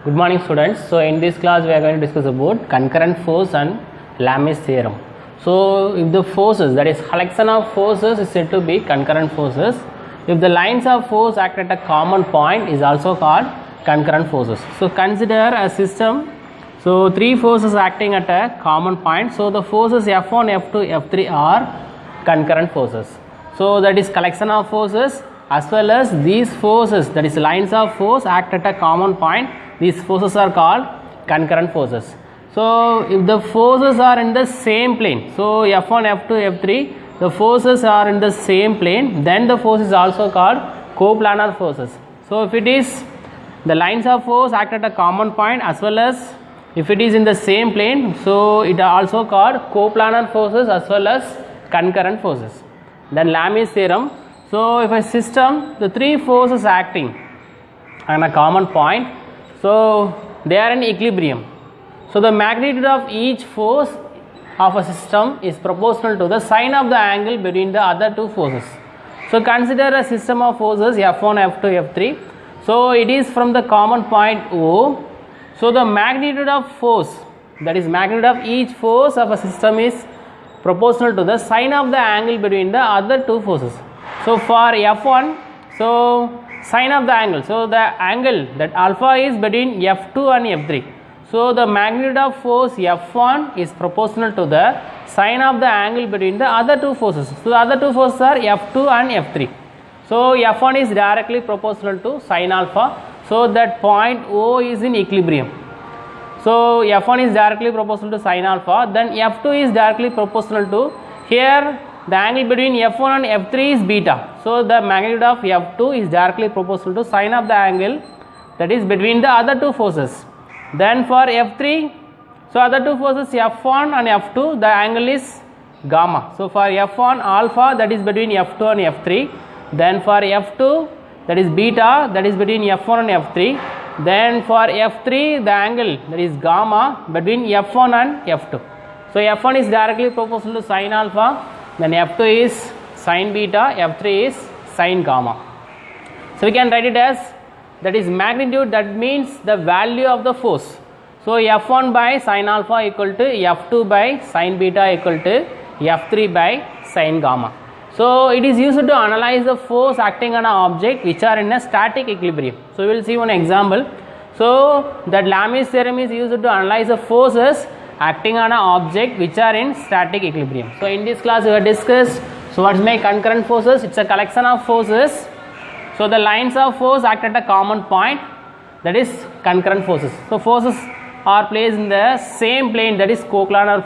Good morning students. So in this class we are going to discuss about concurrent force and Lami's theorem. So if the forces, that is collection of forces, is said to be concurrent forces, if the lines of force act at a common point is also called concurrent forces. So consider a system, so three forces acting at a common point. So the forces F1, F2, F3 are concurrent forces. So that is collection of forces as well as these forces, that is lines of force act at a common point. These forces are called concurrent forces. So if the forces are in the same plane, so F1, F2, F3, the forces are in the same plane, then the force is also called coplanar forces. So if it is the lines of force act at a common point as well as if it is in the same plane, so it are also called coplanar forces as well as concurrent forces. Then Lami's theorem. So if a system, the three forces acting on a common point, so they are in equilibrium. So the magnitude of each force of a system is proportional to the sine of the angle between the other two forces. So consider a system of forces F1, F2, F3. So it is from the common point O. So the magnitude of force, that is magnitude of each force of a system, is proportional to the sine of the angle between the other two forces. So for F1, so sine of the angle, so the angle that alpha is between F2 and F3. So the magnitude of force F1 is proportional to the sine of the angle between the other two forces. So the other two forces are F2 and F3. So F1 is directly proportional to sine alpha. So that point O is in equilibrium. So F1 is directly proportional to sine alpha. Then F2 is directly proportional to, here the angle between F1 and F3 is beta. So the magnitude of F2 is directly proportional to sine of the angle that is between the other two forces. Then for F3, so other two forces F1 and F2, the angle is gamma. So for F1 alpha, that is between F2 and F3. Then for F2, that is beta, that is between F1 and F3. Then for F3, the angle, that is gamma, between F1 and F2. So F1 is directly proportional to sine alpha, then F2 is sine beta, F3 is sine gamma. So we can write it as, that is magnitude, that means the value of the force. So F1 by sine alpha equal to F2 by sine beta equal to F3 by sine gamma. So it is used to analyze the force acting on an object which are in a static equilibrium. So we will see one example. So that Lami's theorem is used to analyze the forces acting on an object which are in static equilibrium. So in this class we have discussed, so what is my concurrent forces? It's a collection of forces. So the lines of force act at a common point, that is concurrent forces. So forces are placed in the same plane, that is coplanar